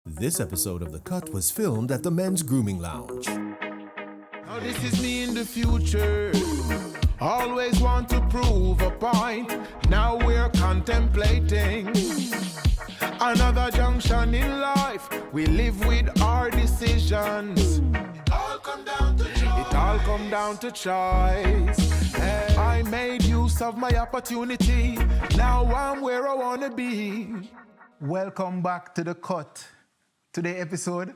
This episode of The Cut was filmed at the Men's Grooming Lounge. Now this is me in the future. Always want to prove a point. Now we're contemplating another junction in life. We live with our decisions. It all come down to choice. It all come down to choice. Hey, I made use of my opportunity. Now I'm where I want to be. Welcome back to The Cut. Today's episode,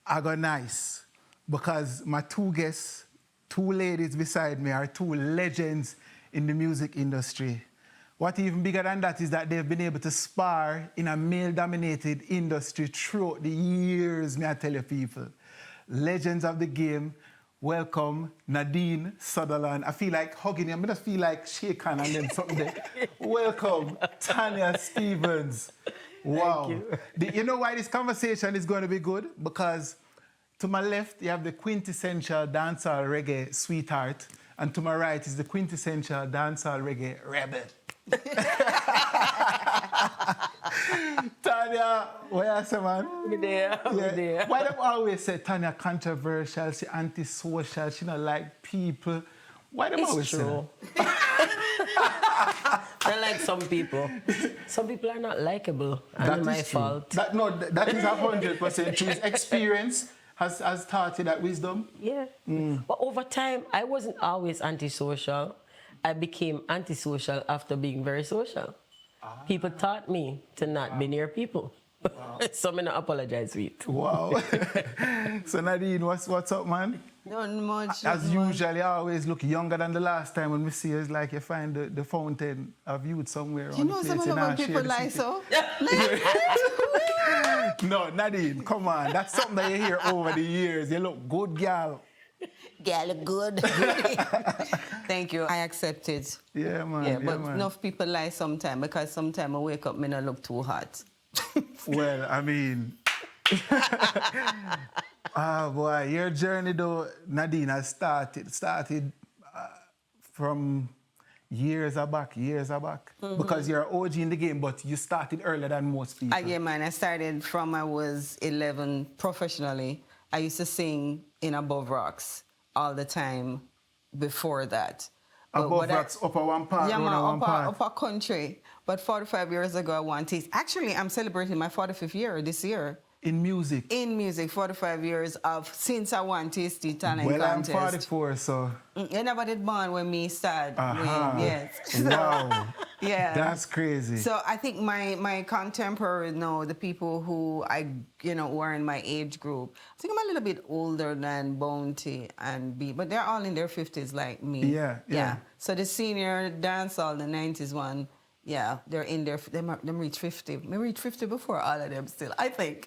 I got nice because my two guests, two ladies beside me, are two legends in the music industry. What even bigger than that is that they've been able to spar in a male-dominated industry throughout the years, may I tell you people. Legends of the game. Welcome, Nadine, Sutherland. I feel like hugging you. I just feel like shaking and then something there. Welcome, Tanya Stevens. Wow. You know why this conversation is going to be good? Because to my left, you have the quintessential dancehall reggae sweetheart, and to my right is the quintessential dancehall reggae rebel. Tanya, where are you, man? I'm there. Why do they always say Tanya controversial, she antisocial, she not like people? Why do they always say that? I like some people. Some people are not likable, and That it's my is true. fault. That is 100% true. Experience has taught you that wisdom. Yeah. But over time, I wasn't always antisocial. I became antisocial after being very social. People taught me to not be near people. Wow. So I'm going to apologize for it. Wow. So Nadine, what's up, man? Not much. As usual, you always look younger than the last time when we see you. It's like you find the fountain of youth somewhere. You know some of the people like so? No, Nadine, come on. That's something that you hear over the years. You look good, girl. Girl, good. Thank you. I accept it. Yeah, man. Yeah, but man. enough people lie sometimes because sometimes I wake up, me not look too hot. Well, I mean... boy, your journey though, Nadine, has started from years back. Because you're an OG in the game, but you started earlier than most people. Yeah, man, I started from I was 11 professionally. I used to sing in Above Rocks all the time before that. Above Rocks, upper one part, yeah, one part. upper country. But 45 years ago, I won taste. Actually, I'm celebrating my 45th year this year. In music? In music, 45 years since I won Tasty Talent Contest. Well, I'm 44, so... You never did born when me started. Yes. Wow. Yeah. That's crazy. So I think my contemporaries know, the people who who are in my age group, I think I'm a little bit older than Bounty and B, but they're all in their 50s like me. Yeah. So the senior dancehall, the 90s one, yeah, they're in there. Them reach 50. Maybe reach 50 before all of them still, I think.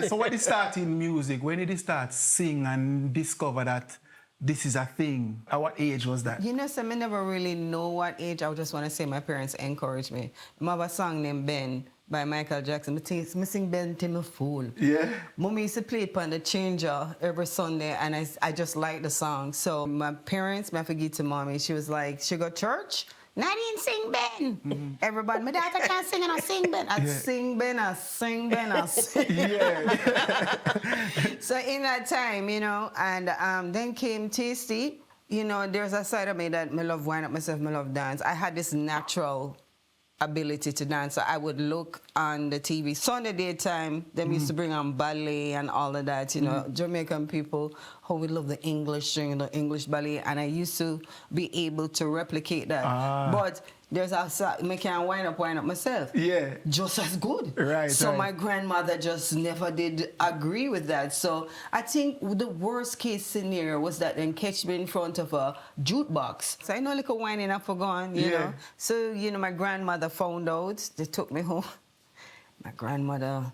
So when you start in music, when did you start sing and discover that this is a thing? At what age was that? You know, so I never really know what age. I just want to say my parents encouraged me. I have a song named Ben by Michael Jackson. I sing Ben till me fool. Yeah. Mommy used to play it on the changer every Sunday, and I just liked the song. So my parents, I forget to mommy, she was like, she go to church? Nadine, sing Ben. Mm-hmm. Everybody, my daughter can't sing and I sing Ben. I sing Ben, I sing Ben, I sing. Yeah. So in that time, and then came Tasty. There's a side of me that I love wind up myself, I love dance. I had this natural ability to dance. So I would look on the TV. Sunday daytime, them used to bring on ballet and all of that, Jamaican people, how we love the English string, the English ballet, and I used to be able to replicate that. But there's a side, I can wind up myself. Yeah. Just as good. Right. So my grandmother just never did agree with that. So I think the worst case scenario was that then catch me in front of a jukebox. So I know like a winding up for gone, you know. So, my grandmother found out, they took me home. My grandmother,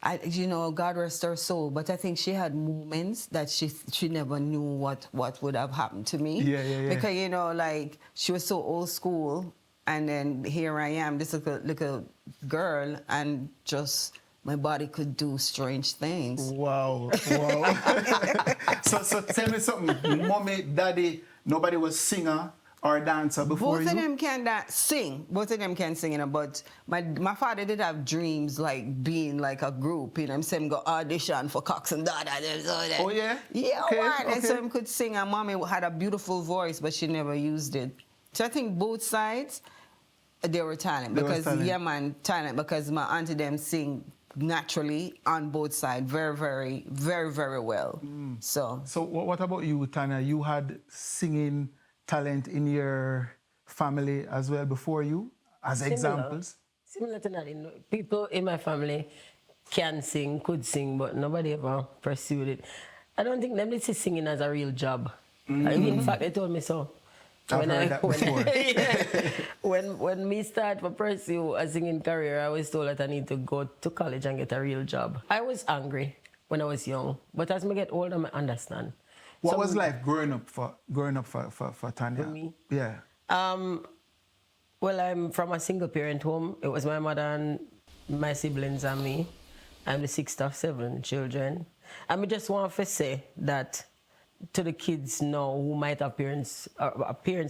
God rest her soul, but I think she had moments that she never knew what would have happened to me. Yeah. Because, she was so old school. And then here I am, this little girl, and just my body could do strange things. Wow. So tell me something. Mommy, daddy, nobody was singer or dancer before Both you? of them can sing. Both of them can sing, you know, but my father did have dreams like being like a group, you know. Him say him go audition for Cox and Dada. Oh, yeah? Yeah, Okay, man. And so okay. him could sing, and mommy had a beautiful voice, but she never used it. So I think both sides, they were talent. Yeah, man, talent, because my auntie them sing naturally on both sides very, very, very, very well. So what about you, Tanya? You had singing talent in your family as well before you, as examples? Similar to Nadine. People in my family can sing, could sing, but nobody ever pursued it. I don't think them see singing as a real job. In fact, they told me so. I've heard that before. When me start to pursue a singing career, I was told that I need to go to college and get a real job. I was angry when I was young, but as I get older, I understand. What was life growing up for Tanya? For me? Yeah. Well, I'm from a single parent home. It was my mother and my siblings and me. I'm the sixth of 7 children. And I just want to say that to the kids now who might have parents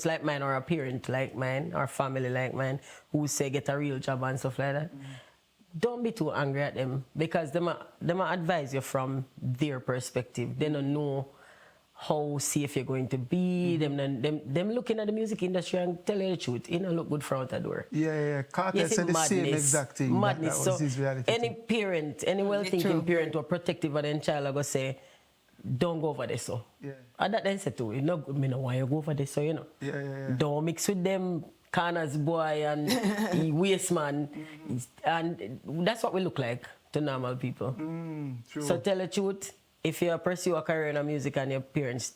like mine, or a parent like mine, or family like mine, who say get a real job and stuff like that, don't be too angry at them, because them advise you from their perspective. They don't know how safe you're going to be. Them looking at the music industry and tell you the truth, it don't look good front the door. Yeah. Carter said the same exact thing. Madness. That was his reality. Any parent, any well-thinking parent or protective of their child are going to say, don't go over this, so. Yeah. And that then said too, you know, me know why you go over this, so, you know. Yeah. Don't mix with them corners boy and waste man. And that's what we look like to normal people. True. So tell the truth, if you pursue a career in music and your parents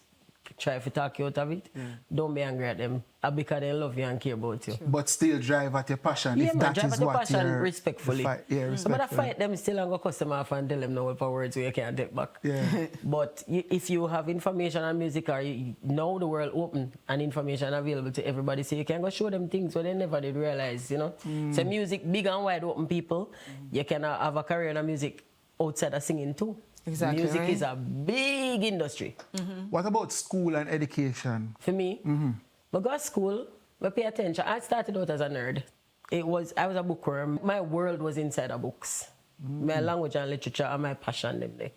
try to talk you out of it, don't be angry at them, because they love you and care about you. But still drive at your passion, if that drive is at your what passion you're... respectfully. respectfully. So I fight them still and go customer off and tell them no for words where you can't take back. Yeah. But if you have information on music, or now the world open and information available to everybody, so you can go show them things where they never did realize, you know. So music, big and wide open people, you can have a career in music outside of singing too. Exactly, Music right? is a big industry. What about school and education? For me, I go to school, I pay attention. I started out as a nerd. I was a bookworm. My world was inside of books. My language and literature are my passion. Them there.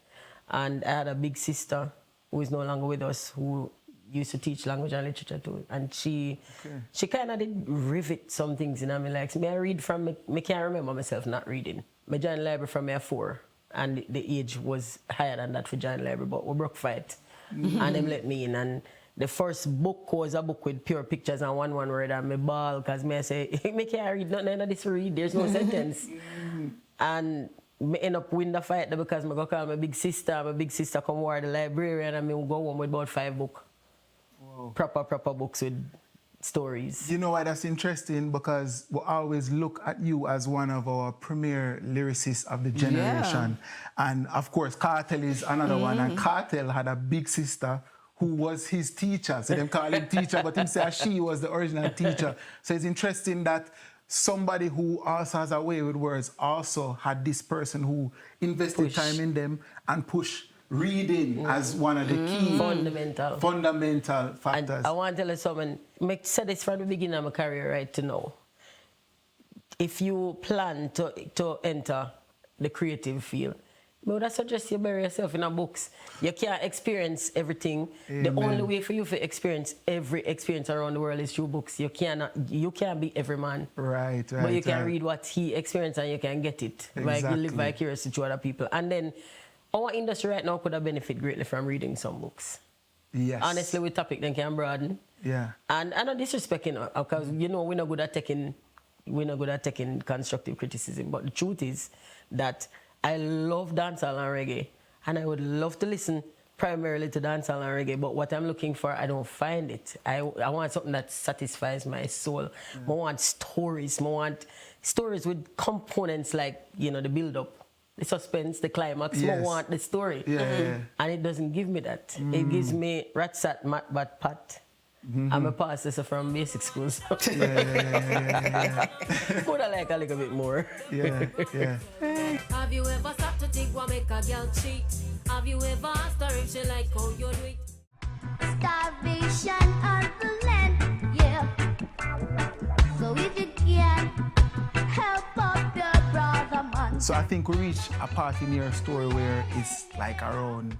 And I had a big sister who is no longer with us, who used to teach language and literature too. And she kind of did rivet some things in me. Like, I read from, I can't remember myself not reading. I joined the library from 4. And the age was higher than that for join library, but we broke fight. And them let me in. And the first book was a book with pure pictures and one word, and me ball, because me say, me can't read nothing of this read, there's no sentence. And me end up winning the fight there because me go call my big sister come over the librarian, and me go home with about 5 books. Wow. Proper books with stories. You know why that's interesting? Because we always look at you as one of our premier lyricists of the generation. And of course, Cartel is another one. And Cartel had a big sister who was his teacher. So them call him teacher, but him say she was the original teacher. So it's interesting that somebody who also has a way with words also had this person who invested time in them and push reading as one of the key fundamental factors. And I want to tell you something. I said this from the beginning of my career right to now. If you plan to enter the creative field, I would suggest you bury yourself in a books. You can't experience everything. Amen. The only way for you to experience every experience around the world is through books. You can't be every man. Right. But you can read what he experienced and you can get it. Exactly. Like you live vicariously through other people. And then our industry right now could have benefited greatly from reading some books. Yes. Honestly, with topic then can broaden. Yeah. And I'm not disrespecting, because we're not good at taking constructive criticism. But the truth is that I love dancehall and reggae, and I would love to listen primarily to dancehall and reggae. But what I'm looking for, I don't find it. I want something that satisfies my soul. I want stories. I want stories with components like, the build-up, the suspense, the climax. Yes. I want the story. And it doesn't give me that. It gives me rat-sat, mat-bat-pat. I'm a pastor from basic school. So. Would I like a little bit more? Yeah. Have you ever stopped to think what make a girl cheat? Have you ever asked her if she like how you do it? Starvation on the land, yeah. So I think we reach a part in your story where it's like around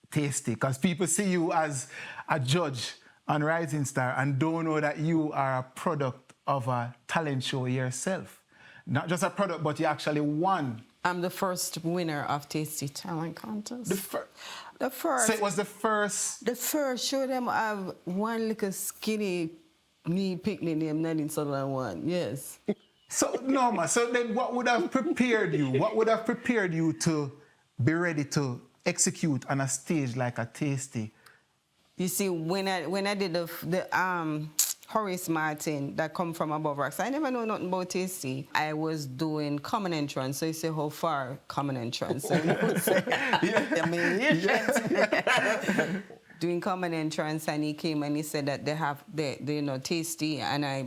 tasty, because people see you as a judge on Rising Star and don't know that you are a product of a talent show yourself. Not just a product, but you actually won. I'm the first winner of Tasty Talent Contest. The first. So it was the first. The first show them have one little skinny knee picnic named Nadine Sutherland one. Yes. So no, man. So then, what would have prepared you? What would have prepared you to be ready to execute on a stage like a Tasty? You see, when I did the Horace Martin that come from above rocks, I never know nothing about Tasty. I was doing common entrance. So you say how far common entrance? So doing common entrance, and he came and he said that they have Tasty, and I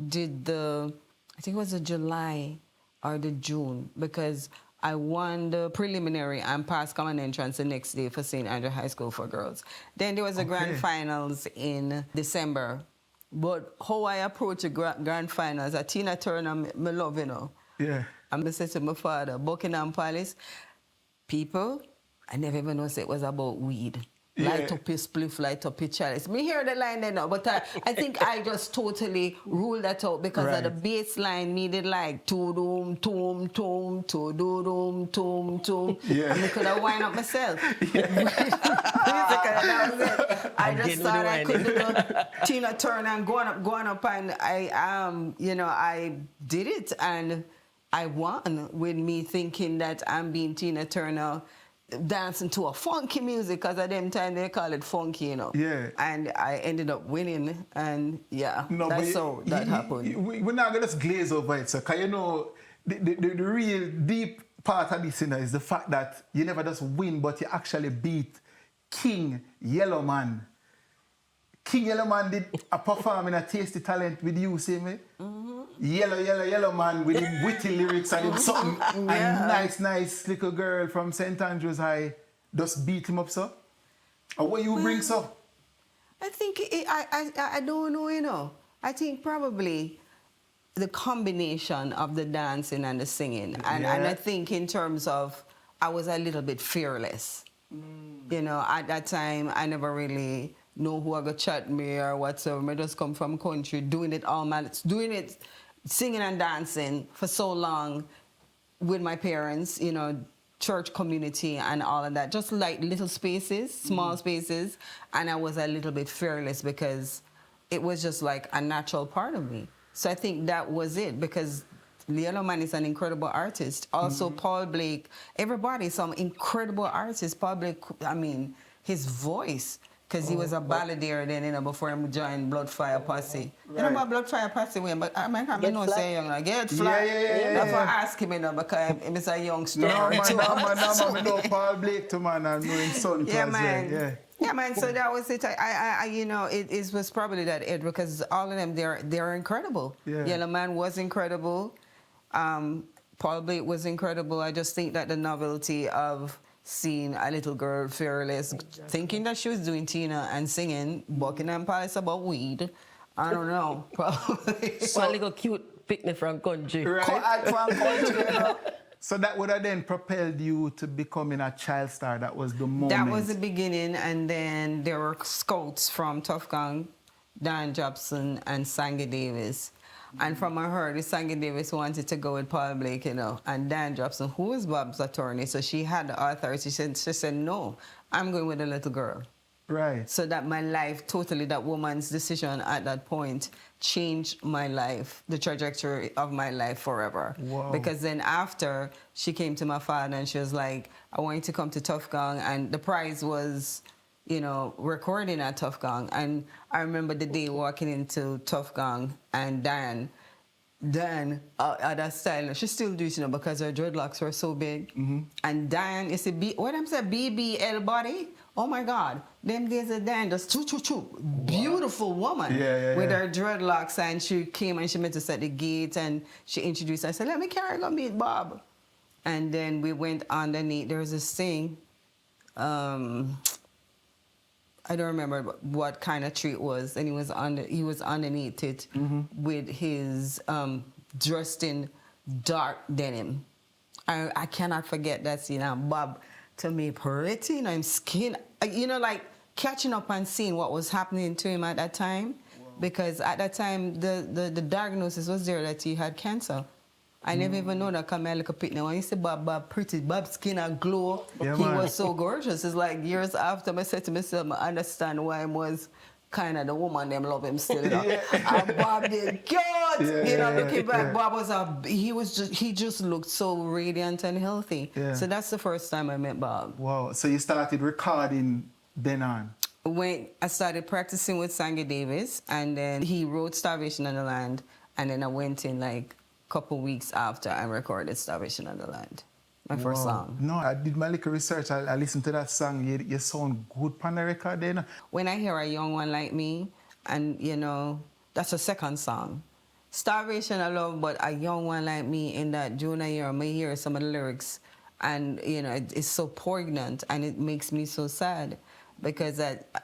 did I think it was the July or the June, because I won the preliminary and passed common entrance the next day for St. Andrew High School for girls. Then there was the grand finals in December. But how I approach the grand finals, Tina Turner, me love, you know. Yeah. And I said to my father, Buckingham Palace, people, I never even know it was about weed. Yeah. Light up your spliff, light up your chalice. Me hear the line there now, but I think I just totally ruled that out because of the bass line needed like to-doom, toom, toom, to-do-doom, toom, toom. Yeah. And I could have wind up myself. I just thought I could do the Tina Turner and going up, and I did it, and I won with me thinking that I'm being Tina Turner, dancing to a funky music, because at them time they call it funky, you know. Yeah. And I ended up winning, and that's how that happened. We're not going to just glaze over it, sir, because you know, the real deep part of this, you know, is the fact that you never just win, but you actually beat King Yellowman. King Yellowman did a perform in a Tasty Talent with you, see me? Mm-hmm. Yellow man with him witty lyrics and him something. And nice little girl from St. Andrews High just beat him up, so? Or what you bring, so? I think, I don't know, you know. I think probably the combination of the dancing and the singing. And I think in terms of, I was a little bit fearless. You know, at that time, I never really know who I got chat me or whatsoever. I just come from country, doing it, singing and dancing for so long with my parents, you know, church community and all of that. Just like little spaces, small spaces. And I was a little bit fearless because it was just like a natural part of me. So I think that was it, because Yellowman is an incredible artist. Also, Paul Blake, everybody, some incredible artists. Paul Blake, I mean, his voice, because he was a balladeer then, you know, before he joined Bloodfire Posse. Right. You know about Bloodfire Posse, but I might have no say young, like, get flat. That's why I ask him, you know, because he's a youngster. No, man, no, Paul Blake to man, and knowing son. Yeah, man. Yeah, man, so that was it. I you know, it was probably that it, because all of them, they're incredible. Yeah. Yellowman was incredible. Paul Blake was incredible. I just think that the novelty of seeing a little girl fearless, thinking that she was doing Tina and singing Buckingham Palace about weed, I don't know, probably. So, one little cute picnic from country. Right. From country, you know? So that would have then propelled you to becoming a child star. That was the moment. That was the beginning, and then there were scouts from Tough Gang, Dan Jobson and Sangy Davis. And from I heard, Sangy Davis wanted to go with Paul Blake, you know, and Dan Jobson, who was Bob's attorney, so she had the authority. She said, no, I'm going with a little girl. Right. So that my life, totally, that woman's decision at that point changed my life, the trajectory of my life forever. Wow. Because then after, she came to my father and she was like, I want you to come to Tough Gang, and the prize was, you know, recording at Tough Gang. And I remember the day walking into Tough Gang, and Dan, that style, she still do it, you know, because her dreadlocks were so big. And Dan, you see, what I'm saying, BBL body, oh my God, them days of Dan, just beautiful woman with her dreadlocks, and she came and she met us at the gate, and she introduced us. I said, let me carry go meet Bob. And then we went underneath, there was this thing, I don't remember what kind of tree it was, and he was underneath it with his dressed in dark denim. I cannot forget that scene. And Bob, to me, pretty, you know, him skin, you know, like catching up and seeing what was happening to him at that time. Because at that time, the diagnosis was there that he had cancer. I never even know that come here like a picnic. When you say Bob pretty, Bob's skin and glow, he was so gorgeous. It's like years after I said to myself, I understand why I was kind of the woman them love him still. You know? And Bob did good. You know, looking back, Bob was he just looked so radiant and healthy. Yeah. So that's the first time I met Bob. Wow. So you started recording then on? When I started practicing with Sangy Davis, and then he wrote Starvation on the Land, and then I went in like a couple weeks after I recorded Starvation on the Land, my first song. No, I did my little research. I listened to that song. You sound good on the record then. When I hear A Young One Like Me, and you know, that's a second song. Starvation I love, but A Young One Like Me in that Jonah year, I may hear some of the lyrics, and you know, it's so poignant, and it makes me so sad. Because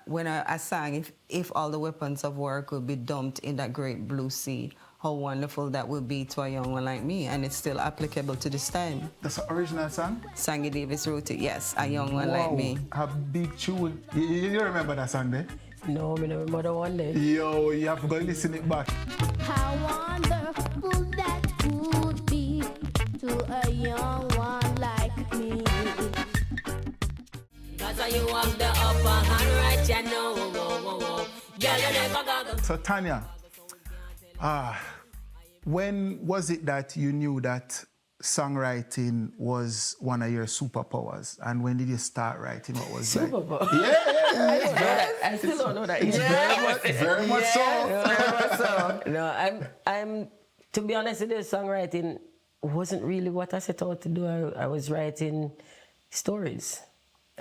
when I sang, if all the weapons of war could be dumped in that great blue sea, how wonderful that would be to a young one like me. And it's still applicable to this time. That's the original song? Sangy Davis wrote it, yes, A Young One Like Me. A big tune. You remember that song there? No, I remember the one day. Yo, you have to go listen it back. How wonderful that would be to a young one like me. You have the upper hand right, you know. Girl, you never got So Tanya, when was it that you knew that songwriting was one of your superpowers? And when did you start writing? What was Superpower? Yeah. I still don't know that. Very much so. No, I'm. To be honest with you, songwriting wasn't really what I set out to do. I was writing stories.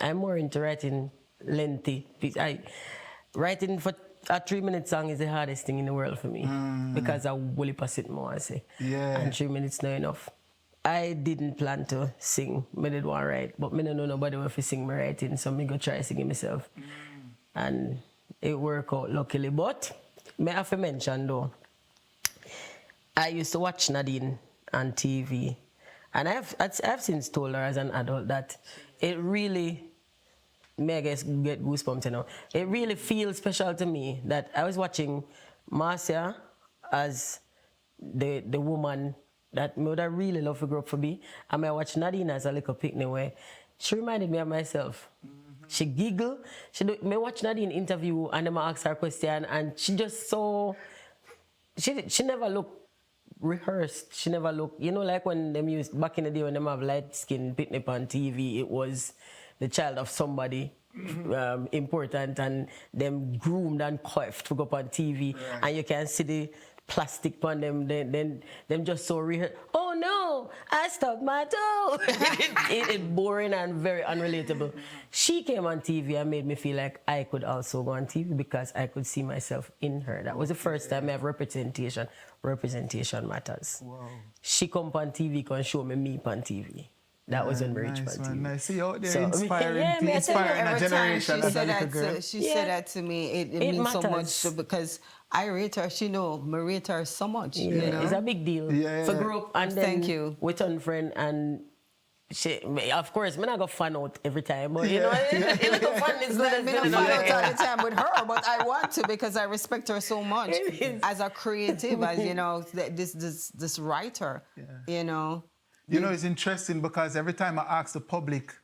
I'm more into writing lengthy. Writing for a 3-minute song is the hardest thing in the world for me because I will sit more, I say. Yeah. And 3 minutes not enough. I didn't plan to sing. I didn't want to write, but I don't know nobody who to sing my writing, so I go try singing myself. And it worked out luckily. But I have to mention though, I used to watch Nadine on TV, and I've since told her as an adult that it really, I guess get goosebumps, you know. It really feels special to me that I was watching Marcia as the woman that I would have really loved to grow up to be. And I watched Nadine as a little picnic where she reminded me of myself. She giggled. I watched Nadine interview and then I asked her a question and she just so, she never looked rehearsed. She never looked, you know, like when them used, back in the day when them have light skin picnic on TV, it was the child of somebody important and them groomed and coiffed to go up on TV and you can see the plastic on them, then them just so rehearsed. Oh no, I stubbed my toe. It's boring and very unrelatable. She came on TV and made me feel like I could also go on TV because I could see myself in her. That was the first time I have representation. Representation matters. Wow. She come on TV, can show me on TV. That was when we reached on TV. Nice. See out there inspiring a generation. She said that to me. It means so much because I rate her. She know I rate her so much. Yeah, you know? It's a big deal. For group and then thank you. We turn friend and she, of course, I'm not gonna fan out every time, but you know, it's a fun. It's like I'm not fan out all the time with her, but I want to because I respect her so much as a creative, as you know, this writer. You know. You know, it's interesting because every time I ask the public,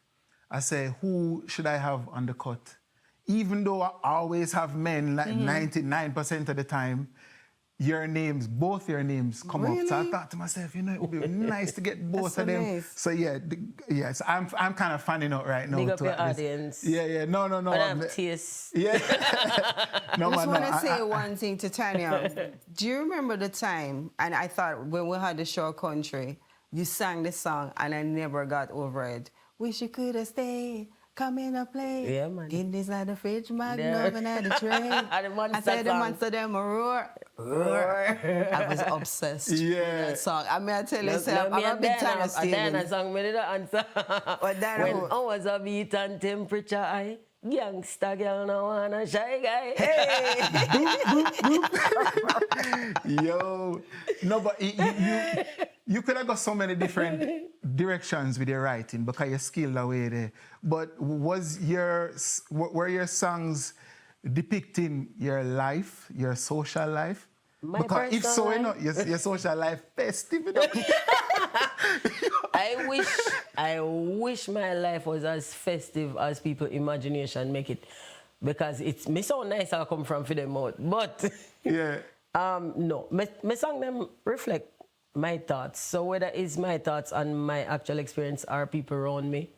I say, who should I have on the cut? Even though I always have men, like 99% of the time, both your names come up. So I thought to myself, you know, it would be nice to get both of them. Nice. So yes, I'm kind of fanning out right now. Big up your audience. Yeah, no. But I'm tears. Yeah. I just want to say one thing to Tanya. Do you remember the time, and I thought when we had the show Country, you sang the song and I never got over it. Wish you could have stayed, come in and play. Yeah, man. Guinness at the fridge, Magnum at the tray. I said the monster them roar. I was obsessed with that song. I mean, I tell you, I'm a big fan of Stevens. Dana song me did answer. When I was a beat and temperature high, Gangsta girl no wanna shy guy. Hey. Yo, no, but you could have got so many different directions with your writing because you're skilled away there. But were your songs depicting your life, your social life? My because if so, you know, your social life festive. You know? I wish my life was as festive as people's imagination make it, because it's me so nice I come from for them out. But yeah, no, my song them reflect my thoughts. So whether it's my thoughts and my actual experience or people around me,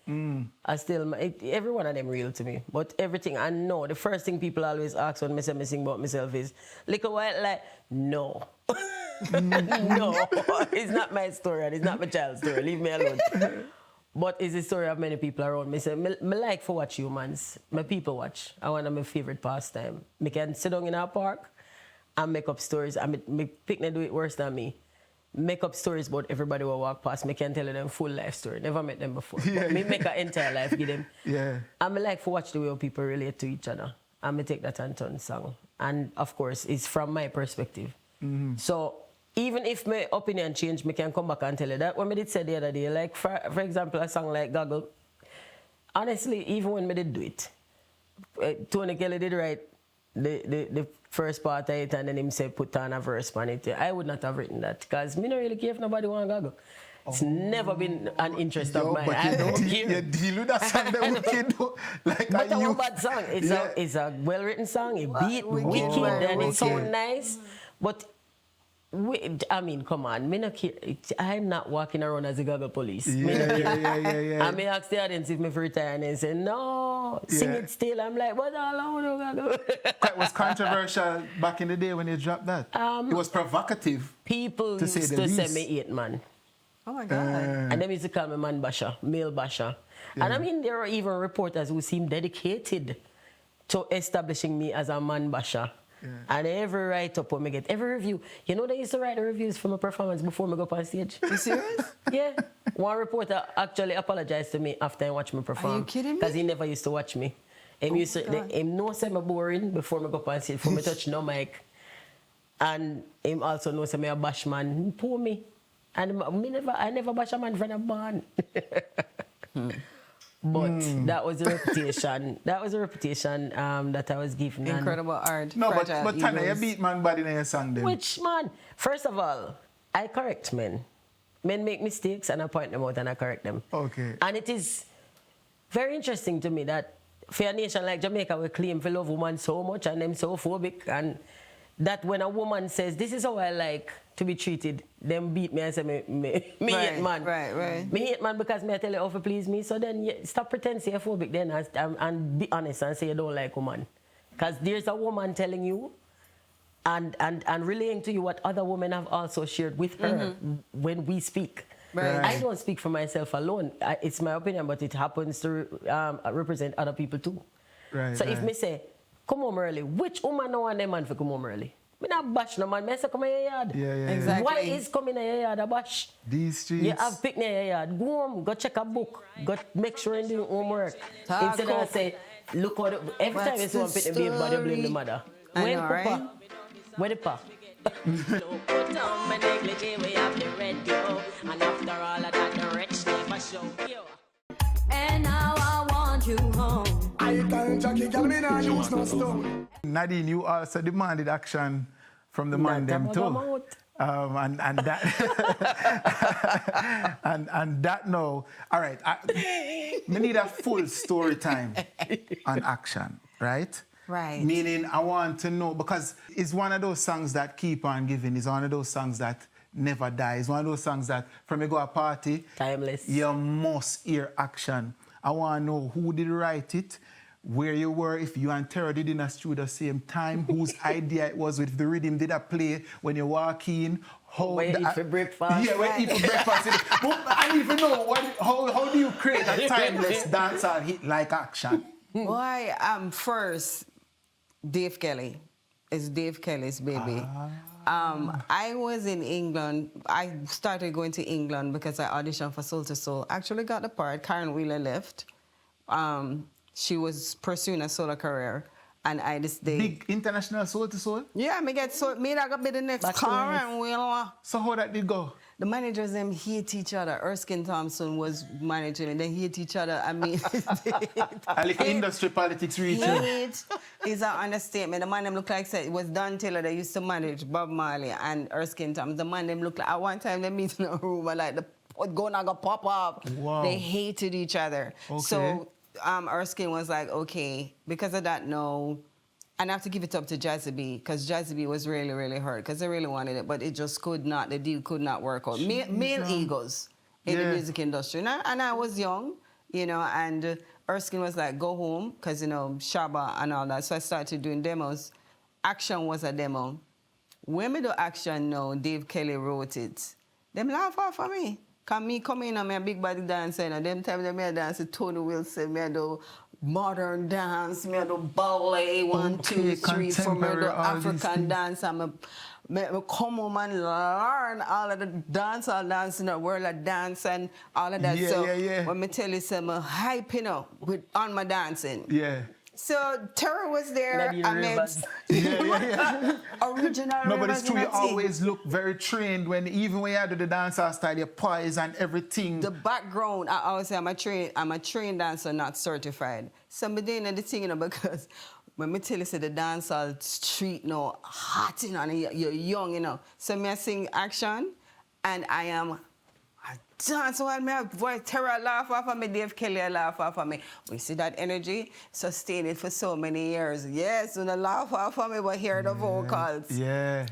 I still every one of them real to me. But everything I know, the first thing people always ask when I say me sing about myself is, "Little white like no." No, it's not my story and it's not my child's story. Leave me alone. But it's the story of many people around me. So me like for watch humans. My people watch. I want my favorite pastime. Me can sit down in a park and make up stories. And me pick do it worse than me. Make up stories about everybody who walk past. Me can tell them full life story. Never met them before. Yeah, but me make an entire life give them. Yeah. And me like for watch the way people relate to each other. And me take that and turn song. And of course, it's from my perspective. So even if my opinion change, me can come back and tell you that. When me did say the other day, like for example, a song like Goggle, honestly, even when me did do it, Tony Kelly did write the first part of it and then him say put on a verse on it. I would not have written that because me don't really care if nobody want Goggle. It's never been an interest of mine. I don't care. You deal with that song that wicked though. Like but a bad song. It's a well-written song. It beat wicked and it sound nice. But I mean, come on, me not care. I'm not walking around as a Goggle police. Yeah. I may ask the audience if me for retire and they say, no, sing it still. I'm like, what all I Goggle? It was controversial back in the day when you dropped that. It was provocative. People to used to say me 8 man. Oh my God. And them used to call me man basher, male basher. Yeah. And I mean, there are even reporters who seem dedicated to establishing me as a man basher. Yeah. And every write-up when I get, every review, you know they used to write the reviews for my performance before I go up on stage. You serious? Yeah. One reporter actually apologized to me after I watched me perform. Are you kidding me? Because he never used to watch me. Him know say me boring before I go up on stage, before I touch no mic. And him also know say me a bash man. He pull me. And I never bash a man from a barn. But that was a reputation. That was a reputation that I was given. Incredible art. No, but Tanya, you beat man body in your song then. Which man? First of all, I correct men. Men make mistakes and I point them out and I correct them. Okay. And it is very interesting to me that for a nation like Jamaica, we claim to love women so much and them so phobic, and that when a woman says, this is how I like to be treated, them beat me and say, me hate man. Right. Me hate man because me I tell you how to please me. So then stop pretending to be phobic then and be honest and say you don't like woman. Because there's a woman telling you and relaying to you what other women have also shared with her when we speak. Right. I don't speak for myself alone. It's my opinion, but it happens to represent other people too. Right, so if me say, come home early, which woman no want them man for come home early? Me not bash no man, me say come in your yard. Yeah. Exactly. Why is coming in your yard a bash? These streets. You have picnic in your yard. Go home, go check a book, go make sure you do homework. Instead of say, look what every time you see one picnic baby, body blame the mother. I know, right? Where the pa? Put on my negligee, we have the red glow. And after all of that, the rich never show you. And now I want you home. I can't Jackie, girl, me nah use no stone. Nadine, you also demanded action from the man them too. And that and that no. All right, we need a full story time on action, right? Right. Meaning I want to know, because it's one of those songs that keep on giving. It's one of those songs that never die. It's one of those songs that from you go to a party, timeless. You must hear action. I want to know who did write it, where you were, if you and Terra did in a studio the same time, whose idea it was, with the rhythm did I play when you walk in, how where you eat for breakfast. Yeah, where you eat for breakfast. But I don't even know how do you create a timeless dancehall hit like action? Why? First, Dave Kelly. It's Dave Kelly's baby. I was in England. I started going to England because I auditioned for Soul to Soul. Actually got the part. Karen Wheeler left. She was pursuing a solo career. And I just did. Big international soul to soul? Yeah, me get so me that got be the next Back to car life. and we'll. So how that did go? The managers them hate each other. Erskine Thompson was managing and they hate each other. I mean, I like industry politics reach. hate is an understatement. The man them look like said it was Don Taylor that used to manage Bob Marley and Erskine Thompson. The man them look like at one time they meet in a room and like the gun gonna pop up. Wow. They hated each other. Okay. So Erskine was like, okay, because of that, no. And I have to give it up to Jazzy B, because Jazzy B was really, really hurt, because they really wanted it, but it just could not, the deal could not work out. Male egos in the music industry. And I was young, you know, and Erskine was like, go home, because, you know, Shabba and all that. So I started doing demos. Action was a demo. When me do Action now, Dave Kelly wrote it. Them laugh off of me. Because me come in and me a big body dancer, and them time them me dance with Tony Wilson, me do modern dance, me do ballet, 1, 2, 3, for me do African dance. Me come home and learn all of the dancehall dance in the world of dance and all of that. Yeah. When me tell you some hype, you know, on my dancing. Yeah. So Terror was there. Nadine I met original. No, but it's true. You Rivers always look very trained when even when you do the dancehall style, your poise and everything. The background, I always say I'm a trained dancer, not certified. So I'm doing the thing, you know, because when me tell you say the dancehall street now hot, you know, and you're young, you know. So me I sing Action, and I am a dance while me have voice Terror laugh off of me, Dave Kelly laugh off of me. We see that energy, sustain it for so many years. Yes, when I laugh off of me, but hear the vocals. Yeah.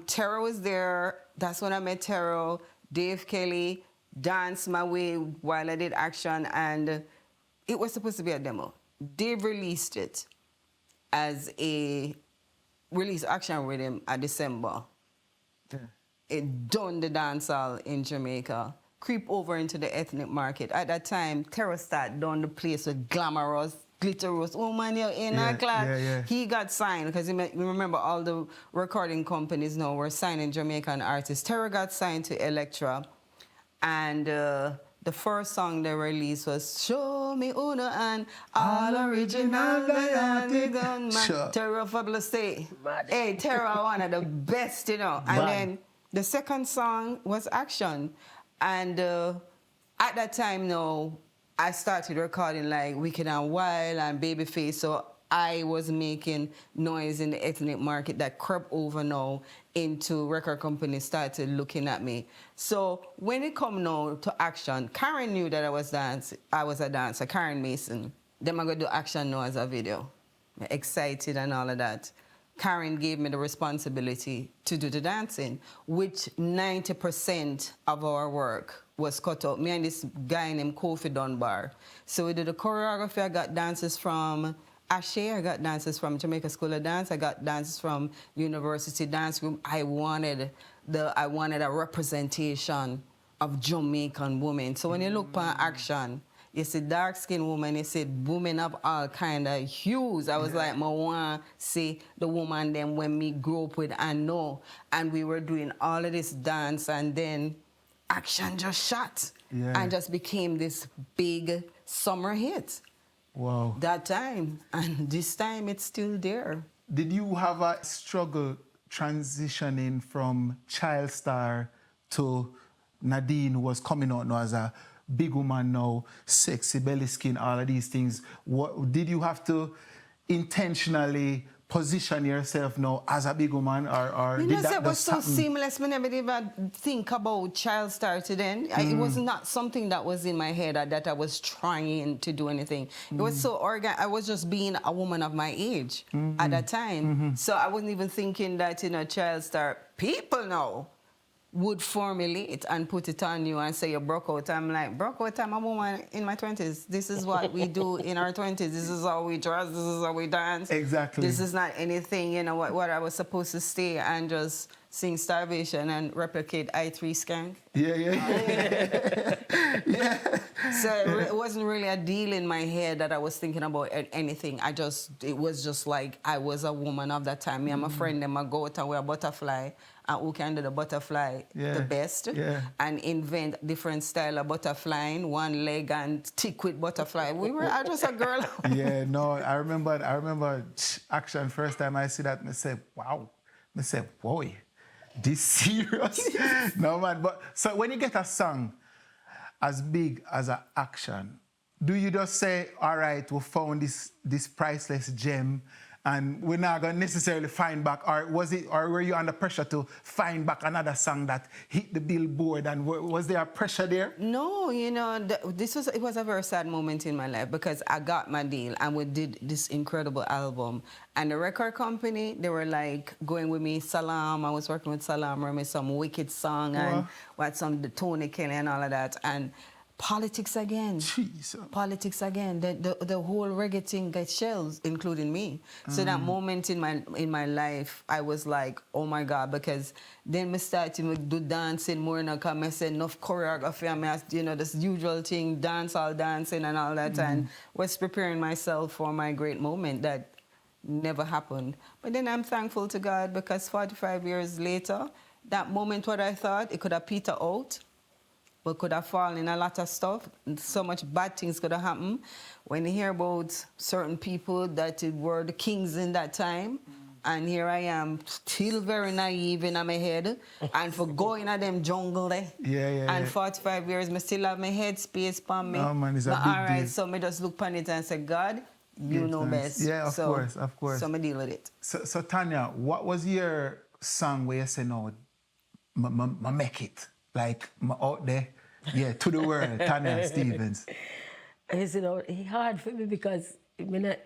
Terror was there. That's when I met Terror. Dave Kelly danced my way while I did Action, and it was supposed to be a demo. Dave released it as a release Action with him at December. Yeah. It done the dancehall in Jamaica. Creep over into the ethnic market. At that time, Terror started done the place with glamorous, glitterous. Oh man, you're in our class. Yeah. He got signed because remember all the recording companies now were signing Jamaican artists. Terror got signed to Elektra, and the first song they released was "Show Me Uno" and "All Original." Sure. Terror Fabulous State. Hey, Terror one of the best, you know. And then the second song was Action. And at that time, no, I started recording like Wicked and Wild and Babyface. So I was making noise in the ethnic market that crept over now into record companies started looking at me. So when it come now to Action, Karen knew that I was a dancer, Karen Mason. Then I'm going to do Action now as a video. Excited and all of that. Karen gave me the responsibility to do the dancing, which 90% of our work was cut out. Me and this guy named Kofi Dunbar. So we did the choreography. I got dances from Ashe. I got dances from Jamaica School of Dance. I got dances from University Dance Group. I wanted a representation of Jamaican women. So when you look at Action, you see dark-skinned woman, you see women of all kind of hues. I was like, I want to see the woman them when me grew up with and know. And we were doing all of this dance, and then Action just shot and just became this big summer hit. Wow. That time. And this time it's still there. Did you have a struggle transitioning from child star to Nadine, who was coming out now as a big woman now, sexy, belly skin, all of these things? What did you have to intentionally position yourself now as a big woman, or you did know, that it was just so happen? seamless. Me never even think about child star to then. It was not something that was in my head that I was trying to do anything. It was so organic. I was just being a woman of my age at that time. So I wasn't even thinking that, you know, child star people now would formulate and put it on you and say you broke out. I'm like, broke out, I'm a woman in my 20s. This is what we do in our 20s. This is how we dress. This is how we dance. Exactly. This is not anything, you know, what I was supposed to stay and just sing Starvation and replicate I3 Skank. Yeah. So it wasn't really a deal in my head that I was thinking about anything. It was just like I was a woman of that time. Me and my friend, them, I go out and wear a butterfly, and who can do the butterfly the best, and invent different style of butterflying, one leg and thick with butterfly. I just a girl. Yeah, no, I remember Action first time I see that, I said, wow. I said, boy, this serious? No, man. But so when you get a song as big as an Action, do you just say, all right, we found this priceless gem and we're not going to necessarily find back, or were you under pressure to find back another song that hit the billboard, and was there a pressure there? No, you know, it was a very sad moment in my life because I got my deal and we did this incredible album, and the record company, they were like going with me, Salam, I was working with Salam, remember some Wicked song and what some the Tony Kelly and all of that, and politics again. Jesus. Politics again. The whole reggae thing gets shells, including me. So that moment in my life, I was like, oh my God, because then I started to do dancing more, and I come and say enough choreography, and I, you know, this usual thing, all dancing and all that, and was preparing myself for my great moment that never happened. But then I'm thankful to God because 45 years later, that moment what I thought, it could have petered out, but could have fallen in a lot of stuff. So much bad things could have happened. When you hear about certain people that were the kings in that time, and here I am, still very naive in my head, and for going at them jungle there. And 45 years, I still have my head space upon me. Oh man, it's a big all right, deal. so I just look upon it and say, God, you know best. Yeah, of course. So I deal with it. So Tanya, what was your song where you say, no, I make it? Like, out there, to the world, Tanya Stevens. You know, it's hard for me because I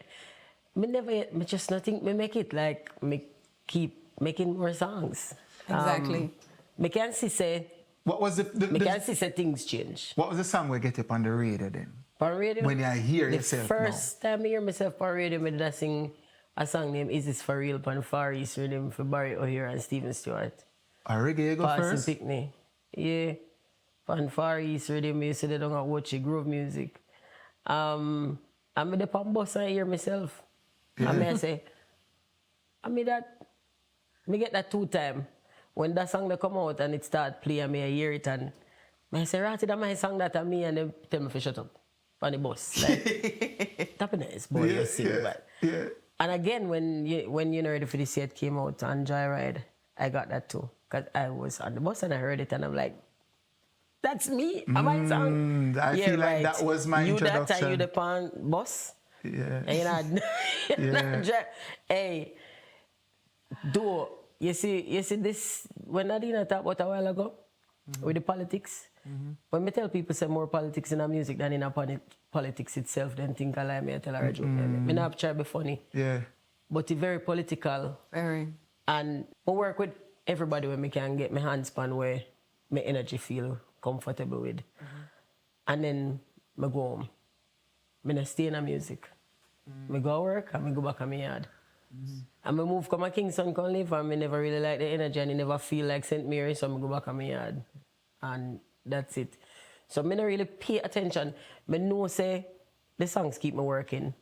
just not think me make it. Like, me keep making more songs. Exactly. Me can see say. What was me can see say things change. What was the song we get up on the radio then? On radio? When you hear yourself The first time I hear myself on radio, I did sing a song named Is This For Real on Far East Rhythm for Barry O'Hare and Stephen Stewart. A reggae go first? Picnic. Yeah. On Far East Rhythm, I used to do watch Grove music. I'm in the pump bus and I hear myself. And I say, me get that 2 times. When that song they come out and it start playing, I hear it and I say, Ratty, that my song that me, and they tell me to shut up on the bus. Like, tapping it, boy, you sing, but. And again, when you know Ready for This Yet came out on Joyride, I got that too. Because I was on the bus and I heard it and I'm like, that's me. Am I song? I feel like that was my introduction. You that time you the pan bus? Yeah. And hey, you see this, when Nadine talked about a while ago, with the politics, when me tell people say more politics in our music than in our politics itself, then think I lie, me I tell her a joke. Me not try to be funny. Yeah. But it's very political. Very. And I work with everybody when I can get my hands on where my energy feel comfortable with. And then I go home. I don't stay in the music. I go work and I go back to my yard. And I move from Kingston come live and I never really like the energy and I never feel like St. Mary, so I go back to my yard. And that's it. So I don't really pay attention. I know say the songs keep me working.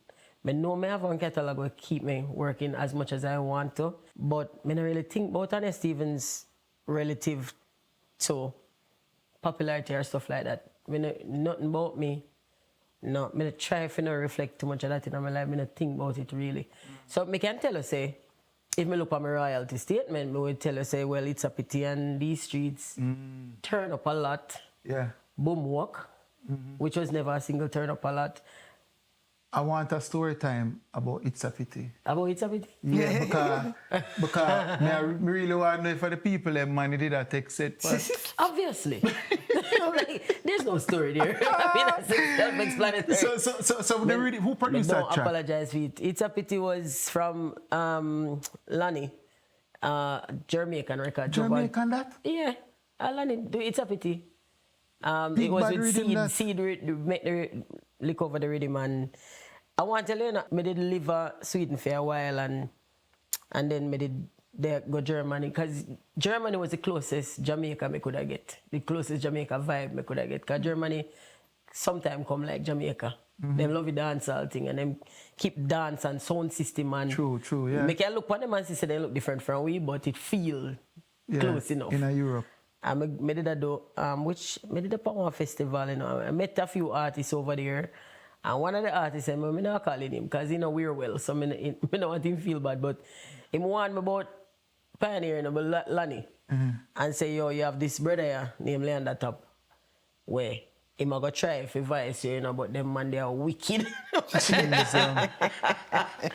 I know I have one catalog will keep me working as much as I want to, but I don't really think about Tanya Stevens relative to popularity or stuff like that. Nothing about me. No, I try to not reflect too much of that in my life. I don't think about it really. So I can tell you, say, if I look at my royalty statement, I would tell you, say, well, it's a pity and these streets turn up a lot. Yeah. Boom walk, which was never a single turn up a lot. I want a story time about It's a Pity. About It's a Pity? Yeah, because I really want to know for the people that money did that take set. Obviously. Like, there's no story there. I mean, that's self-explanatory. So who produced that track? Don't apologize for it. It's a Pity was from Nanny, Jamaican record. Jamaican that? Yeah, Nanny, It's a Pity. It was with Seed make the lick over the rhythm, and I want to tell you, I did live Sweden for a while, and then I did they go Germany, because Germany was the closest Jamaica me could get. The closest Jamaica vibe me could get. Because Germany sometimes come like Jamaica. Them love the dancehall thing and them keep dance and sound system and True, yeah. Make you look on them and say they look different from we, but it feel close enough. In Europe. I did a do which I did a power festival, you know. I met a few artists over there. And one of the artists said, I'm not calling him because he know we're well, so I don't want him to feel bad. But he warned me about pioneering about Lanny. And say, yo, you have this brother here named Leander Top. Where he might go try if he advise you, you know, but them man, they are wicked.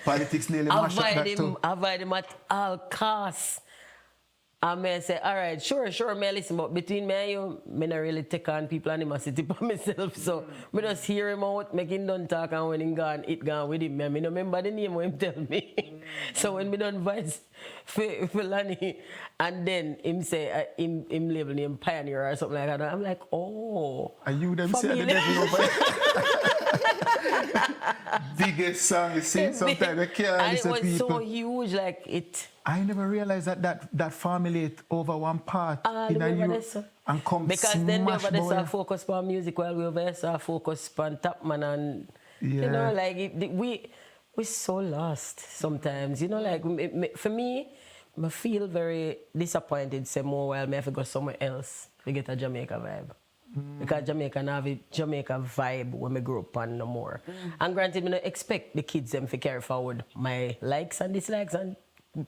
Politics nearly mashed up that too. Avoid him at all costs. And I say, all right, sure, me listen, but between me and you, I don't really take on people animosity by myself. So I just hear him out, make him done talk, and when he gone, it gone with him. I don't remember the name what him tell me. So when me done voice for Lanny, and then him say, him label him Pioneer or something like that, I'm like, oh. Are you them say the devil biggest song you see, sometimes they can't listen to people. And it was so huge, like it. I never realized that formulate over one part in a Europe and come because then we over there boy. focus on music while we over there focus on Tapman and you know like we're so lost sometimes, you know, like for me I feel very disappointed say more while I have to go somewhere else to get a Jamaica vibe. Because Jamaica have a Jamaica vibe when I grew up on no more. And granted, I don't expect the kids them to carry forward my likes and dislikes and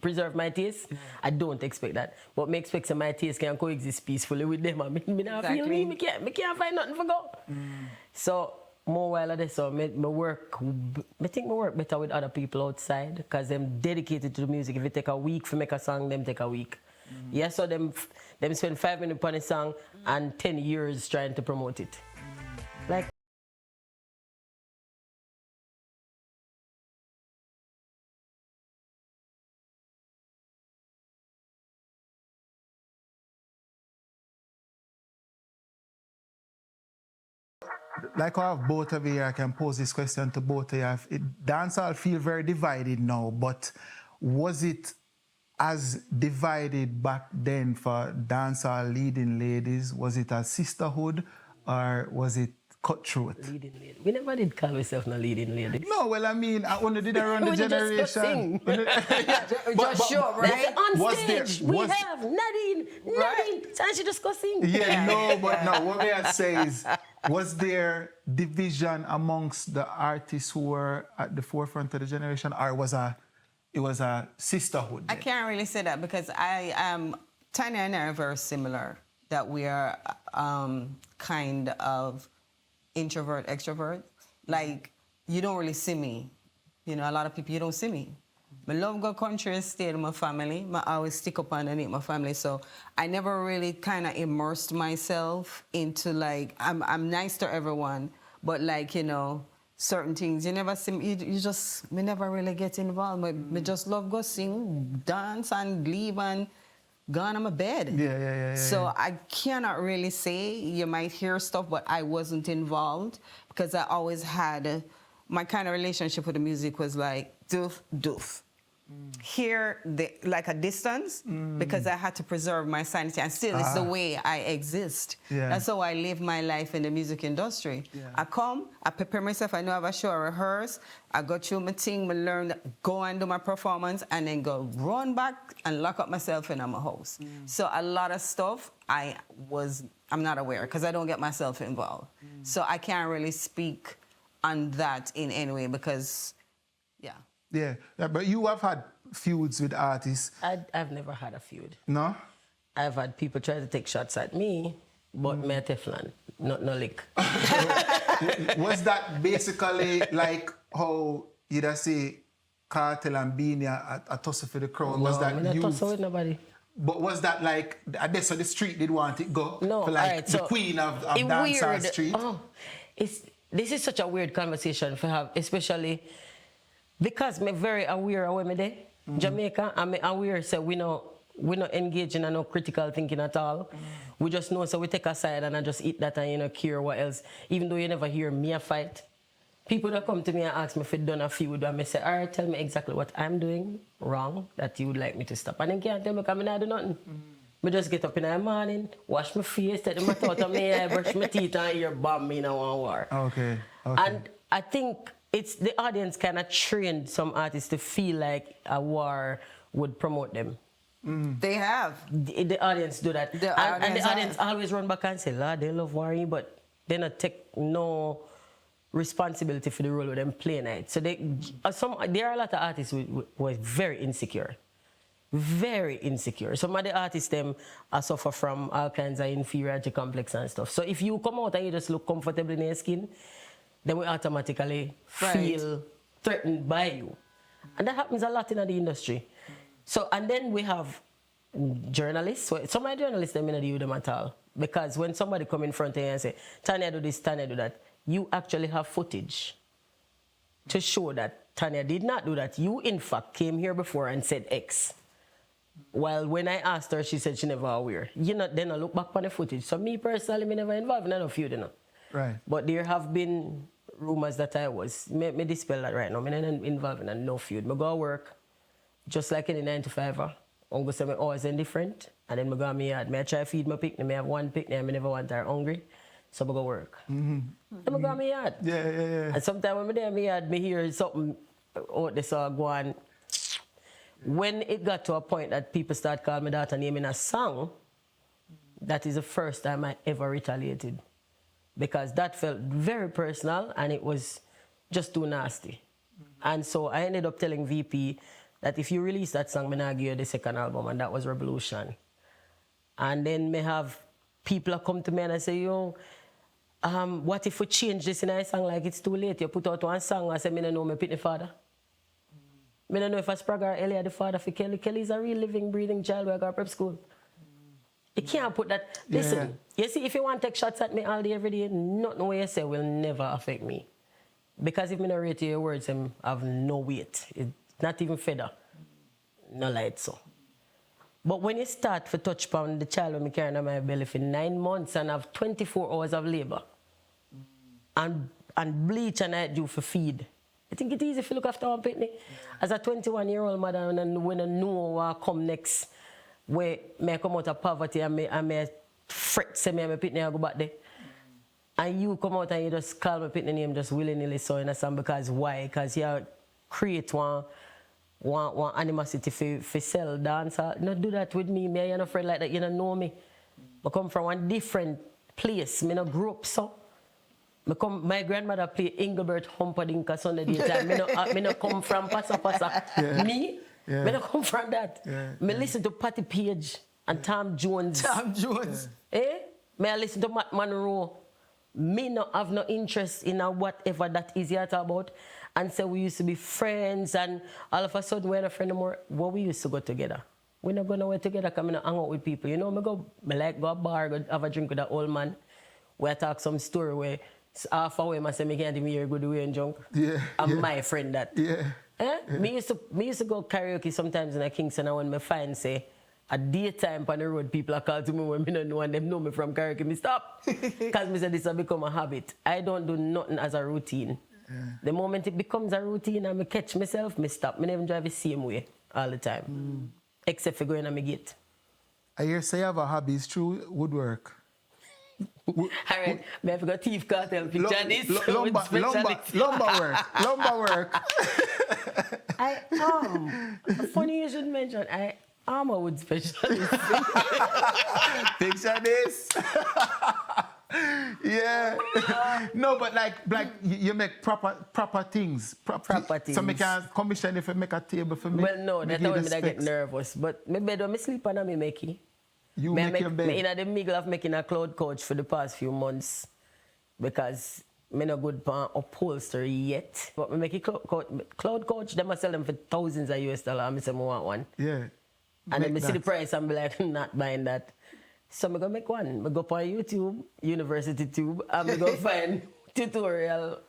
preserve my taste. I don't expect that. But I expect that my taste can coexist peacefully with them. I feel me can't find nothing for go. So more while of this, so I think I work better with other people outside because them dedicated to the music. If you take a week to make a song, them take a week. Yeah, so them spend 5 minutes on a song and 10 years trying to promote it. Like I have both of you, I can pose this question to both of you. Dancehall feel very divided now, but was it as divided back then for dancehall leading ladies? Was it a sisterhood or was it cutthroat? Leading lady. We never did call ourselves no leading lady. No, well, I mean, I only did around the generation. Just sing. Just show, right? On stage, we have Nadine, and she just go sing. Yeah, no, but no, what may I say is, was there division amongst the artists who were at the forefront of the generation, or it was a sisterhood? I can't really say that because Tanya and I are very similar. That we are kind of introvert, extrovert. Like, you don't really see me. You know, a lot of people, you don't see me. I love go country and stay with my family. I always stick up underneath my family. So I never really kind of immersed myself into like, I'm nice to everyone, but like, you know, certain things, you never see me, me never really get involved. Me just love go sing, dance and leave and gone on my bed. Yeah. So I cannot really say, you might hear stuff, but I wasn't involved because I always had, my kind of relationship with the music was like, doof. Here, like a distance, because I had to preserve my sanity. And still, it's the way I exist. Yeah. That's how I live my life in the music industry. Yeah. I come, I prepare myself, I know I have a show, I rehearse, I go through my thing, I learn, go and do my performance, and then go run back and lock up myself in my house. So a lot of stuff, I'm not aware, because I don't get myself involved. So I can't really speak on that in any way, because, Yeah, but you have had feuds with artists. I've never had a feud. No? I've had people try to take shots at me, but me a Teflon, no lick. Was that basically like how you'd say Cartel and Beanie a tussle for the crown? No, was that I'm not tussle with nobody. But was that like, I guess the street did want it go? No, for like right, the queen of dancehall street? Oh, this is such a weird conversation to have, especially because I'm very aware of where I'm there. Jamaica, I'm aware, so we're not engaging in no critical thinking at all. We just know, so we take a side and I just eat that and you know, care what else. Even though you never hear me a fight, People that come to me and ask me if I've done a feud, and I say, all right, tell me exactly what I'm doing wrong that you would like me to stop. And then can't tell me because I do nothing. I just get up in the morning, wash my face, take my thought of my hair, brush my teeth, and hear bomb me in a one war. Okay. And I think it's the audience kind of trained some artists to feel like a war would promote them. They have. The audience do that. The audience always run back and say, Lord, they love worrying, but they not take no responsibility for the role of them playing it. So there are a lot of artists who are very insecure. Very insecure. Some of the artists them suffer from all kinds of inferiority complex and stuff. So if you come out and you just look comfortable in your skin, then we automatically feel threatened by you. And that happens a lot in the industry. So, and then we have journalists. So some of the journalists, they don't deal with them at all. Because when somebody come in front of you and say, Tanya do this, Tanya do that, you actually have footage to show that Tanya did not do that. You, in fact, came here before and said X. Well, when I asked her, she said she never aware. Then I look back on the footage. So me personally, me never involved in a feud, you know. Right. But there have been rumors that I was. Me dispel that right now. Me not involved in no feud. Me go work, just like any 9-to-5er. I'm go say me always indifferent. And then me go to my yard. I try to feed my picnic. I have one picnic and I never want her hungry. So I go work. Then I go to my yard. Yeah. And sometimes when I'm there in my yard, I hear something out there, so I go on. When it got to a point that people start calling my daughter name in a song, that is the first time I ever retaliated. Because that felt very personal and it was just too nasty. And so I ended up telling VP that if you release that song, I'm going to give you the second album, and that was Revolution. And then me have people come to me and I say, yo, what if we change this in a song like it's too late? You put out one song and I say, I don't know my pitney father. I don't know if I Sprague or Elliot the father for Kelly. Kelly's a real living, breathing child where I go to prep school. You can't put that. Listen, you see, if you want to take shots at me all day, every day, nothing what you say will never affect me. Because if I don't rate your words, I have no weight. It's not even feather. No light so. But when you start to touch upon the child when I carry in my belly for 9 months and have 24 hours of labor and bleach and I do for feed, I think it's easy if you look after one pitney. As a 21-year-old mother, and when I know what come next, where I come out of poverty and I fret, say me and my pitney I go back there. And you come out and you just call my pitney name just willy-nilly so in a song because why? Because you create one animosity for sell dancer. Not do that with me. You're not afraid like that. You don't know me. I come from one different place. I don't grow up so. My grandmother played Engelbert Humperdinck Sunday daytime. I don't come from Pasa. Yeah. Me? Yeah. I don't come from that. Yeah. I listen to Patty Page and Tom Jones. Tom Jones? Yeah. I listen to Matt Monroe. Me no have no interest in whatever that is yet about. And so we used to be friends, and all of a sudden we're not friends anymore. Well, we used to go together. We're not going nowhere together because I hang out with people. You know, I like go to a bar, go have a drink with that old man. Where I talk some story where half away, I say, I can't even hear good way and drunk. Yeah. I'm my friend that. Yeah. Me used to go karaoke sometimes in a Kingston, and when I find, say, at daytime on the road, people are calling to me when I don't know and them know me from karaoke. Me stop. Because me say this has become a habit. I don't do nothing as a routine. Yeah. The moment it becomes a routine and I catch myself, I stop. I never drive the same way all the time. Except for going on my gate. I hear say you have a hobby, it's true woodwork. All right, I have got thief cartel picture this. Lumber work. I am. Funny you should mention, I am a wood specialist. Picture this. Yeah. No, but like you make proper things. Proper things. So I can commission if I make a table for me. Well, no, that's how I get nervous. But my bed when I sleep on me make it. You make your bed? In the middle of making a cloud couch for the past few months because I'm not good for upholstery yet. But I make a cloud couch, they must sell them for thousands of US dollars. I say I want one. Yeah. And then I see the price and be like, not buying that. So I'm going to make one. I go on YouTube, University Tube, and I go find tutorial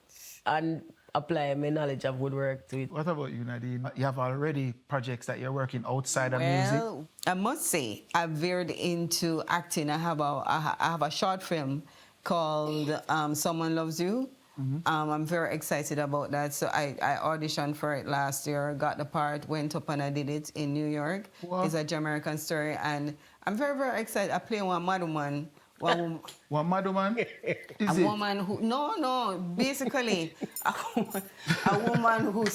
and apply my knowledge of woodwork to it. What about you, Nadine? You have already projects that you're working outside of music? Well, I must say, I've veered into acting. I have a short film called Someone Loves You. I'm very excited about that. So I auditioned for it last year, got the part, went up and I did it in New York. Wow. It's a Jamaican story, and I'm very, very excited. I play one madwoman. One madwoman? Is it? Woman who, no, basically, a woman who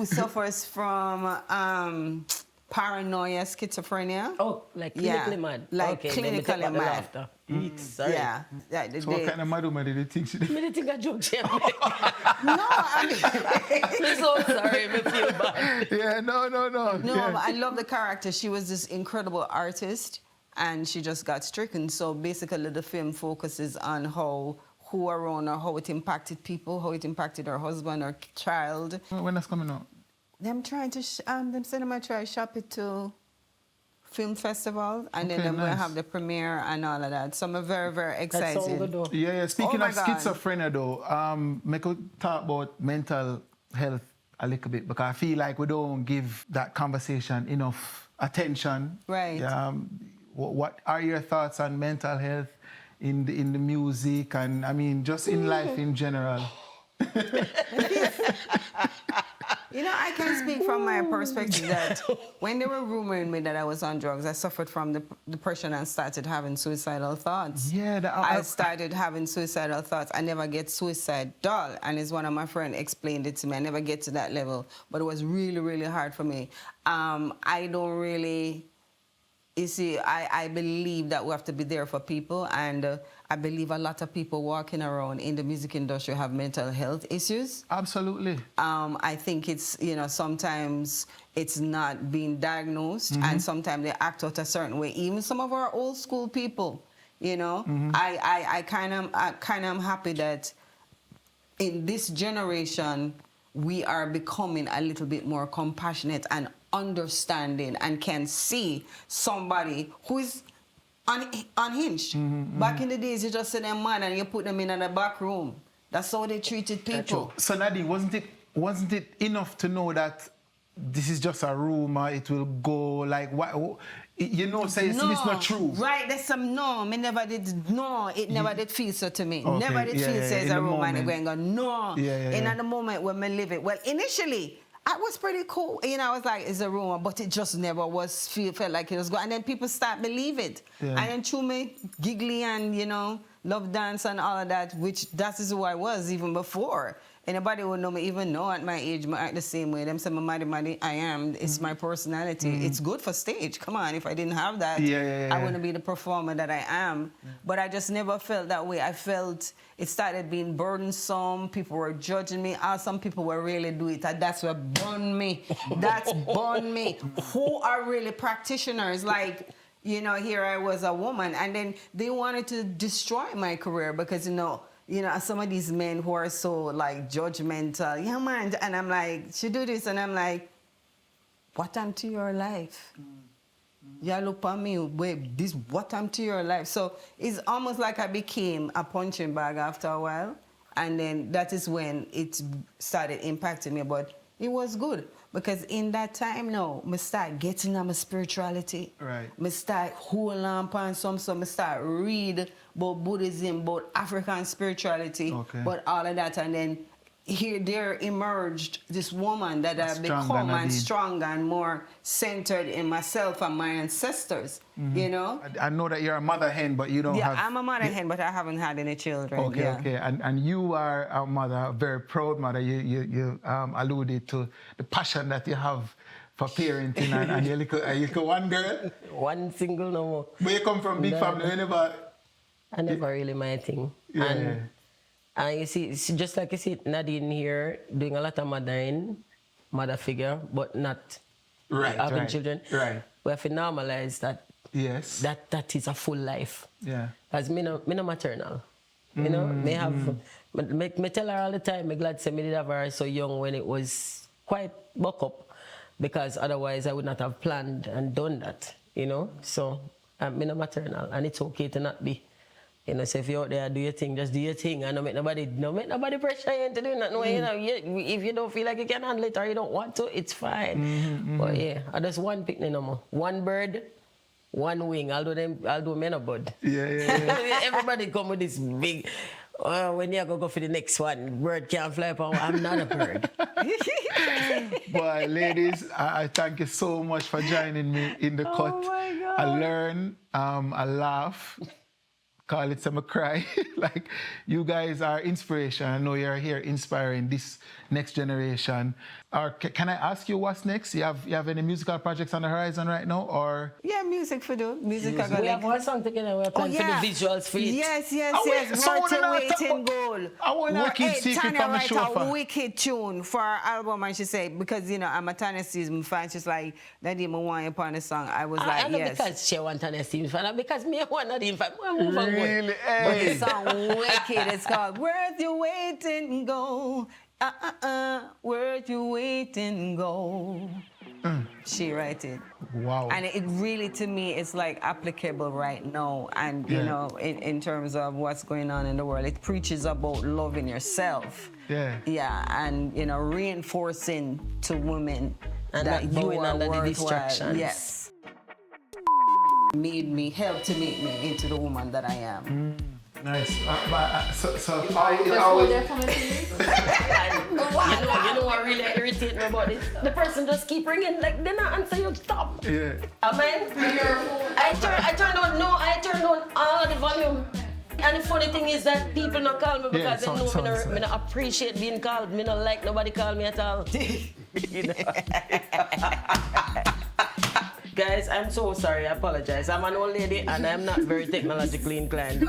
suffers from paranoia, schizophrenia. Oh, like clinically mad. Like okay, clinically mad. Sorry. Yeah. So what kind of madwoman did you think she did? I didn't think I joke, Jim. No, I mean... I'm so sorry, I feel bad. Yeah, no. No, Yeah. but I love the character. She was this incredible artist, and she just got stricken. So basically, the film focuses on who around her, how it impacted people, how it impacted her husband, her child. When that's coming out? Them trying to, them saying I try to shop it to film festival, and then I'm going to have the premiere and all of that. So I'm very, very excited. That sounds good, though. Yeah. Speaking Oh of my God. schizophrenia, though, we could talk about mental health a little bit, because I feel like we don't give that conversation enough attention. Right. What are your thoughts on mental health in the music, and I mean just in life in general? You know, I can speak from my perspective that when they were rumoring me that I was on drugs, I suffered from depression and started having suicidal thoughts. Yeah, I started having suicidal thoughts. I never get suicidal, and as one of my friends explained it to me, I never get to that level, but it was really, really hard for me. I don't really... You see, I believe that we have to be there for people, and I believe a lot of people walking around in the music industry have mental health issues. Absolutely. I think it's, you know, sometimes it's not being diagnosed, and sometimes they act out a certain way. Even some of our old school people, you know, I kind of am happy that in this generation we are becoming a little bit more compassionate and understanding, and can see somebody who is unhinged. Back in the days, you just see them mad and you put them in the back room. That's how they treated people. So Nadine, wasn't it enough to know that this is just a rumor? It will go like what? You know, say it's not true. Right, there's some me never did. No, it never did feel so to me. Okay, Never did feel so as a rumor, and it go no. Yeah. At the moment when we live it, well, initially. I was pretty cool, you know. I was like, it's a rumor, but it just never was. Felt like it was good, and then people start believe it, and then through me, giggly and love dance and all of that, which that is who I was even before. Anybody would know me, even know at my age, I act the same way. Them say, Madi, I am. It's my personality. It's good for stage. Come on, if I didn't have that, I wouldn't be the performer that I am. But I just never felt that way. I felt it started being burdensome. People were judging me. Some people were really doing it. And that's what burned me. That's burned me. Who are really practitioners? Like, here I was a woman, and then they wanted to destroy my career because, some of these men who are so like judgmental, yeah man, and I'm like, she do this, and I'm like, what happened to your life? Yeah, look at me, wait, this what happened to your life? So it's almost like I became a punching bag after a while, and then that is when it started impacting me, but it was good. Because in that time now, I start getting on my spirituality. Right. I start holding on some, so I start read about Buddhism, about African spirituality, but all of that. And then there emerged this woman that I've become and stronger and more centered in myself and my ancestors, I know that you're a mother hen, but you don't have... Yeah, I'm a mother hen, but I haven't had any children. Okay. And you are a mother, a very proud mother. You alluded to the passion that you have for parenting, and you're like one girl? One single, no more. But you come from big family, I never really my thing. Yeah. And you see, it's just like you see Nadine here doing a lot of mother figure, but not having children. Right. We have to normalize that. Yes. That is a full life. Yeah. Because me no maternal. Me tell her all the time, I'm glad me did have her so young when it was quite buck up, because otherwise I would not have planned and done that, So me no maternal, and it's okay to not be. So if you're out there, do your thing, just do your thing, and don't make nobody pressure you into doing that. If you don't feel like you can handle it or you don't want to, it's fine. But yeah, I just one picnic no more. One bird, one wing. I'll do men a bud. Yeah. Everybody come with this big. Well, when you go for the next one, bird can't fly upon. I'm not a bird. Boy, ladies, I thank you so much for joining me in the cut. My God. I learn, I laugh, call it some cry. Like, you guys are inspiration. I know you're here inspiring this next generation. Or can I ask you what's next? You have any musical projects on the horizon right now, or? Yeah, music for do. Music I got We have one song together. We're planning for the visuals for it. Yes. So Worth we're not waiting goal. I want to keep secret Tanya from the write show. a wicked tune for our album, and she said, because, you know, I'm a Tanya season fan, she's like, Nadine, I want you upon the song. I was like, I know yes. because she want an esteemed fan, and because me want Nadine fan. Move on. Really? But Hey. the song wicked. It's called Worth You Waiting Go. Worth You Waiting Go. She write it. Wow. And it really, to me, it's like applicable right now. And, you know, in terms of what's going on in the world, it preaches about loving yourself. Yeah. Yeah, and, you know, reinforcing to women And that not you bowing are under the worthwhile. distractions. Yes. Helped to make me into the woman that I am. Nice. So They're coming to you. You know what really irritates me about this? The person just keep ringing, like they not answer you. Stop. yeah. Amen. I turned on all the volume. And the funny thing is that people not call me because they know me not appreciate being called. Me not like nobody call me at all. You know? Guys, I'm so sorry. I apologize. I'm an old lady and I'm not very technologically inclined.